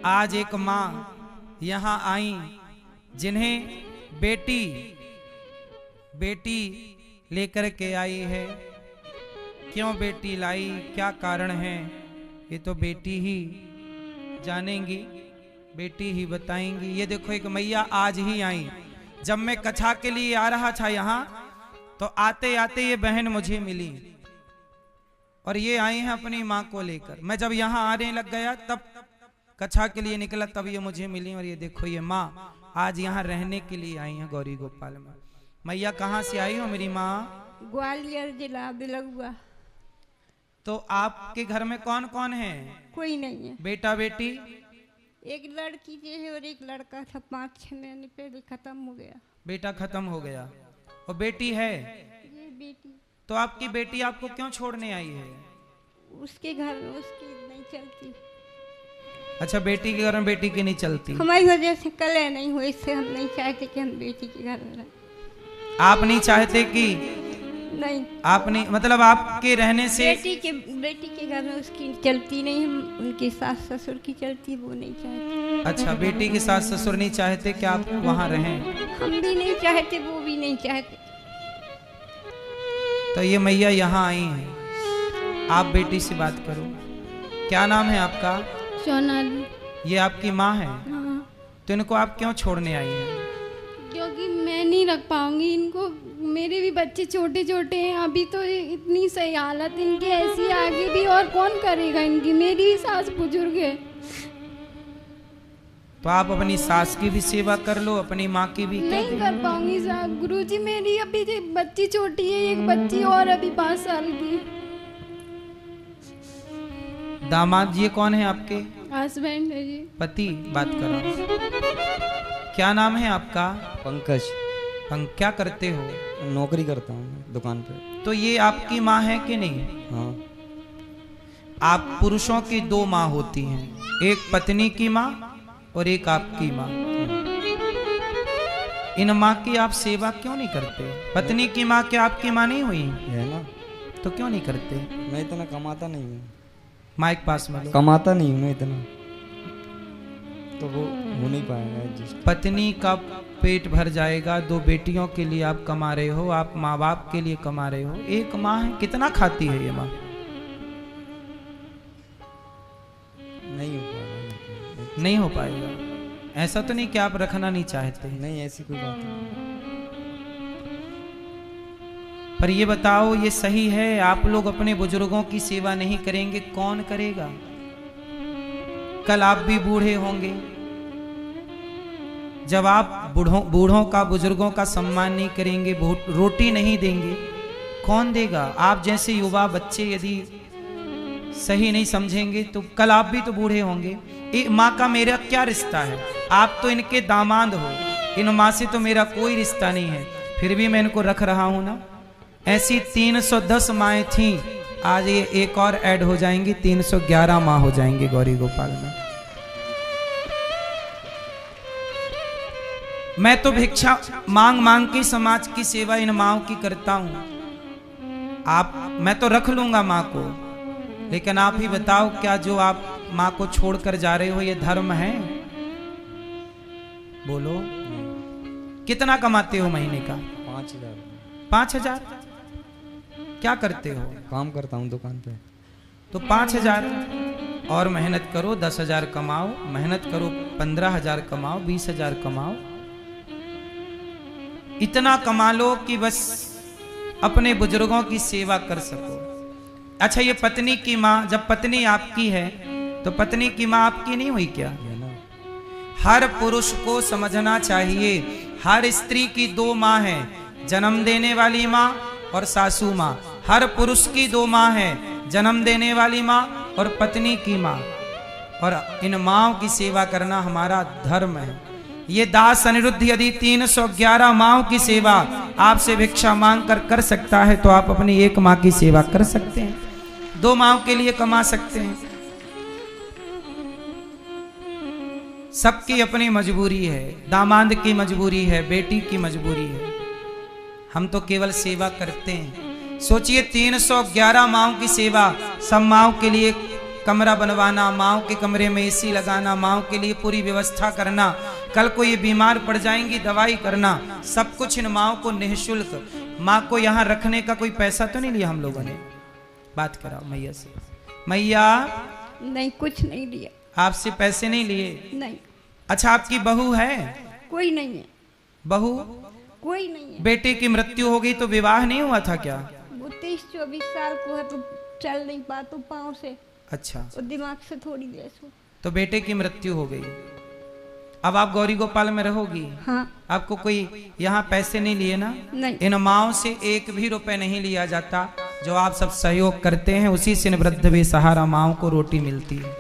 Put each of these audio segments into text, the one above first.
आज एक माँ यहाँ आई जिन्हें बेटी लेकर के आई है। क्यों बेटी लाई, क्या कारण है, ये तो बेटी ही जानेंगी, बेटी ही बताएंगी। ये देखो एक मैया आज ही आई। जब मैं कथा के लिए आ रहा था यहाँ तो आते आते ये बहन मुझे मिली और ये आई हैं अपनी माँ को लेकर। मैं जब यहाँ आने लग गया तब कथा के लिए निकला, तब ये मुझे मिली। और ये देखो ये माँ आज यहाँ रहने के लिए आई हैं गौरी गोपाल में। मैया कहाँ से आई हो मेरी माँ? ग्वालियर जिला बिलुआ। तो आपके घर में कौन कौन है? कोई नहीं है। बेटा बेटी? एक लड़की जो है और एक लड़का था, 5-6 महीने पहले खत्म हो गया। बेटा खत्म हो गया और बेटी है? ये बेटी। तो आपकी बेटी आपको क्यों छोड़ने आई है? उसके घर में उसकी नहीं चलती। अच्छा, बेटी के घर में बेटी की नहीं चलती। हमारी वजह से कलह नहीं हुई, इससे हम नहीं चाहते कि हम बेटी के घर में रहें। आप नहीं चाहते कि? नहीं, आप नहीं, मतलब आपके रहने से बेटी के घर में उसकी चलती नहीं, हम उनके सास ससुर की चलती, वो नहीं चाहते। अच्छा, बेटी के सास ससुर नहीं चाहते कि आप वहाँ रहें? हम भी नहीं चाहते, वो भी नहीं चाहते। तो ये मैया यहाँ आई हैं, आप बेटी से बात करो। क्या नाम है आपका? सोनाली। ये आपकी माँ है? हाँ। तो इनको आप क्यों छोड़ने आई हैं? क्योंकि मैं नहीं रख पाऊंगी इनको, मेरे भी बच्चे छोटे छोटे हैं। अभी तो इतनी सही हालत इनकी ऐसी, आगे भी और कौन करेगा इनकी? मेरी भी सास बुजुर्ग है। तो आप अपनी सास की भी सेवा कर लो, अपनी माँ की भी। नहीं कर पाऊंगी साहब, गुरुजी मेरी अभी बच्ची छोटी है, एक बच्ची और अभी 5 साल की। दामाद ये कौन है आपके? हस्बैंड है जी। पति। बात करो। क्या नाम है आपका? पंकज। क्या करते हो? नौकरी करता हूँ दुकान पे। तो ये आपकी माँ है कि नहीं? हाँ। आप पुरुषों की 2 माँ होती हैं, एक पत्नी की माँ और एक आपकी माँ। इन माँ की आप सेवा क्यों नहीं करते? पत्नी की माँ क्या आपकी माँ नहीं हुई? है ना। तो क्यों नहीं करते? मैं इतना कमाता नहीं हूँ। माइक पास में लो। कमाता नहीं हूँ मैं इतना, तो वो हो नहीं पाएगा एडजस्ट। पत्नी का पेट भर जाएगा, 2 बेटियों के लिए आप कमा रहे हो, आप माँ बाप के लिए कमा रहे हो। एक माँ है, कितना खाती है ये माँ? नहीं हो पाएगा। नहीं हो पाएगा। ऐसा तो नहीं कि आप रखना नहीं चाहते? नहीं, ऐसी कोई बात नहीं। पर ये बताओ, ये सही है? आप लोग अपने बुजुर्गों की सेवा नहीं करेंगे, कौन करेगा? कल आप भी बूढ़े होंगे, जब आप बूढ़ों का, बुजुर्गों का सम्मान नहीं करेंगे, रोटी नहीं देंगे, कौन देगा? आप जैसे युवा बच्चे यदि सही नहीं समझेंगे तो कल आप भी तो बूढ़े होंगे। माँ का मेरा क्या रिश्ता है? आप तो इनके दामाद हो, इन माँ से तो मेरा कोई रिश्ता नहीं है, फिर भी मैं इनको रख रहा हूं ना। ऐसी 310 माएँ थी, आज ये एक और ऐड हो जाएंगी, 311 माँ हो जाएंगी गौरी गोपाल में। मैं तो भिक्षा मांग मांग के समाज की सेवा इन माँओं की करता हूं। मैं तो रख लूंगा माँ को, लेकिन आप ही बताओ, क्या जो आप माँ को छोड़कर जा रहे हो ये धर्म है? बोलो, कितना कमाते हो महीने का? 5000। 5000? क्या करते हो? काम करता हूँ दुकान पे। तो 5000 और मेहनत करो, 10,000 कमाओ, मेहनत करो, 15,000 कमाओ, 20,000 कमाओ। इतना कमा लो कि बस अपने बुजुर्गों की सेवा कर सको। अच्छा, ये पत्नी की माँ, जब पत्नी आपकी है तो पत्नी की माँ आपकी नहीं हुई क्या? हर पुरुष को समझना चाहिए, हर स्त्री की 2 माँ हैं, जन्म देने वाली माँ और सासू माँ। हर पुरुष की 2 माँ हैं, जन्म देने वाली माँ और पत्नी की माँ। और इन माँओं की सेवा करना हमारा धर्म है। ये दास अनिरुद्ध यदि 311 माँओं की सेवा आपसे भिक्षा मांग कर सकता है, तो आप अपनी एक माँ की सेवा कर सकते हैं, 2 माँओं के लिए कमा सकते हैं। सबकी अपनी मजबूरी है, दामाद की मजबूरी है, बेटी की मजबूरी है। हम तो केवल सेवा करते हैं। सोचिए 311 माँओं की सेवा सब माँओं के लिए कमरा बनवाना, माओ के कमरे में एसी लगाना, माओ के लिए पूरी व्यवस्था करना, कल को ये बीमार पड़ जाएंगी दवाई करना, सब कुछ इन माओ को निःशुल्क। माँ को यहाँ रखने का कोई पैसा तो नहीं लिया हम लोगों ने? बात कराओ मैया से। मैया नहीं, कुछ नहीं लिया। आपसे पैसे नहीं लिए? नहीं। अच्छा, आपकी बहू है? कोई नहीं है। बहू? कोई नहीं है। बेटे की मृत्यु हो गई तो विवाह नहीं हुआ था क्या? वो 23-24 साल को है तो चल नहीं पाता पाँव से। अच्छा। और दिमाग से थोड़ी देर से। तो बेटे की मृत्यु हो गई, अब आप गौरी गोपाल में रहोगी? हाँ। आपको कोई यहाँ पैसे नहीं लिए ना? नहीं। इन माओ से एक भी रुपए नहीं लिया जाता। जो आप सब सहयोग करते हैं उसी से वृद्ध बेसहारा माओ को रोटी मिलती है,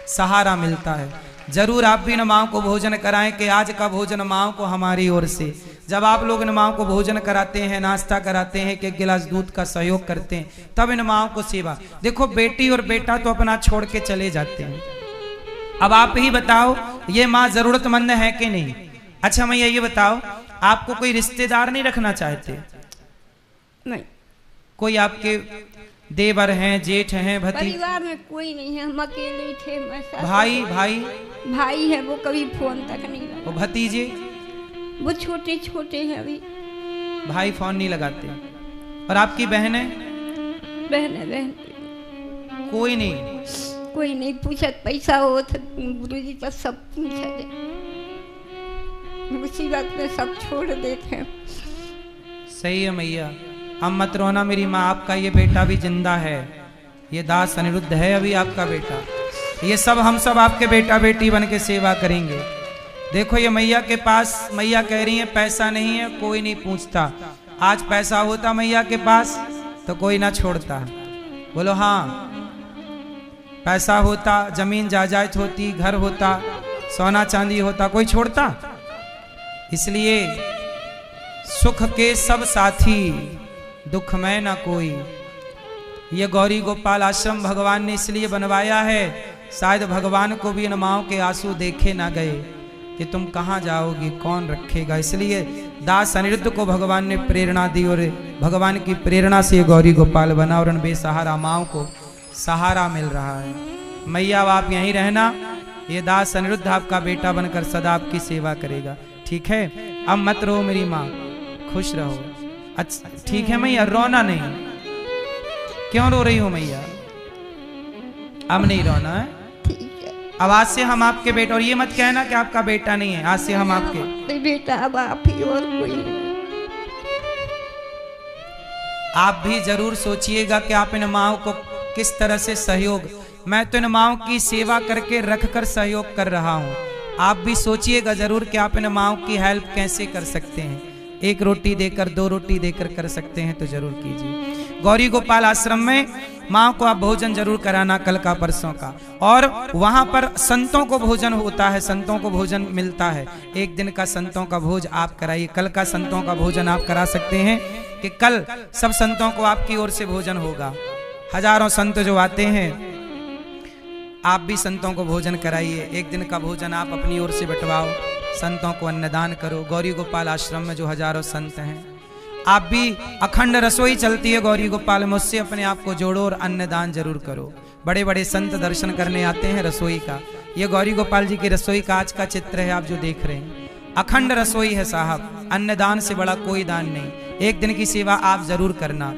सहारा मिलता है। जरूर आप भी इन माओ को भोजन कराएं कि आज का भोजन माओ को हमारी ओर से। जब आप लोग इन माओ को भोजन कराते हैं, नाश्ता कराते हैं, कि एक गिलास दूध का सहयोग करते हैं, तब इन माओ को सेवा। देखो, बेटी और बेटा तो अपना छोड़ के चले जाते हैं, अब आप ही बताओ ये माँ जरूरतमंद है कि नहीं? अच्छा मैया ये बताओ, आपको कोई रिश्तेदार नहीं रखना चाहते? नहीं। कोई आपके देवर हैं, जेठ हैं, भतीजे? परिवार में कोई नहीं है, हम अकेले ही थे। मैं भाई? भाई भाई है, वो कभी फोन तक नहीं लगा। वो भतीजे? वो छोटे छोटे हैं अभी। भाई फोन नहीं लगाते। और आपकी बहनें? बहन कोई नहीं? कोई नहीं पूछत। पैसा हो तो गुरुजी पर सब पूछा दे, मुसीबत में सब छोड़ देते हैं। सही है मैया, अब मत रोना मेरी माँ, आपका ये बेटा भी जिंदा है, ये दास अनिरुद्ध है अभी आपका बेटा। ये सब हम सब आपके बेटा बेटी बन के सेवा करेंगे। देखो ये मैया के पास, मैया कह रही है पैसा नहीं है, कोई नहीं पूछता। आज पैसा होता मैया के पास तो कोई ना छोड़ता। बोलो हाँ, पैसा होता, जमीन जायदाद होती, घर होता, सोना चांदी होता, कोई छोड़ता? इसलिए सुख के सब साथी, दुख में ना कोई। ये गौरी गोपाल आश्रम भगवान ने इसलिए बनवाया है, शायद भगवान को भी इन माओं के आंसू देखे ना गए कि तुम कहाँ जाओगी, कौन रखेगा। इसलिए दास अनिरुद्ध को भगवान ने प्रेरणा दी और भगवान की प्रेरणा से गौरी गोपाल बना और उन बेसहारा माओं को सहारा मिल रहा है। मैया अब आप यहीं रहना, ये दास अनिरुद्ध आपका बेटा बनकर सदा आपकी सेवा करेगा, ठीक है? अब मत रो मेरी माँ, खुश रहो। अच्छा ठीक है मैया, रोना नहीं। क्यों रो रही हो मैया? अब नहीं रोना है, ठीक है। अब आज से हम आपके बेटा, और ये मत कहना कि आपका बेटा नहीं है, आज से हम आपके बेटा, अब आप ही और कोई नहीं। आप भी जरूर सोचिएगा कि आप इन माओं को किस तरह से सहयोग, मैं तो इन माओं की सेवा करके रख कर सहयोग कर रहा हूँ, आप भी सोचिएगा जरूर कि आप इन माओं की हेल्प कैसे कर सकते हैं। एक रोटी देकर, दो रोटी देकर कर सकते हैं तो जरूर कीजिए। गौरी गोपाल आश्रम में माँ को आप भोजन जरूर कराना, कल का परसों का। और वहाँ पर संतों को भोजन होता है, संतों को भोजन मिलता है। एक दिन का संतों का भोज आप कराइए, कल का संतों का भोजन आप करा सकते हैं कि कल सब संतों को आपकी ओर से भोजन होगा। हजारों संत जो आते हैं, आप भी संतों को भोजन कराइए। एक दिन का भोजन आप अपनी ओर से बंटवाओ, संतों को अन्नदान करो। गौरी गोपाल आश्रम में जो हजारों संत हैं, आप भी, अखंड रसोई चलती है गौरी गोपाल में, उससे अपने आप को जोड़ो और अन्नदान जरूर करो। बड़े बड़े संत दर्शन करने आते हैं रसोई का। ये गौरी गोपाल जी की रसोई का आज का चित्र है, आप जो देख रहे हैं। अखंड रसोई है साहब, अन्नदान से बड़ा कोई दान नहीं। एक दिन की सेवा आप जरूर करना।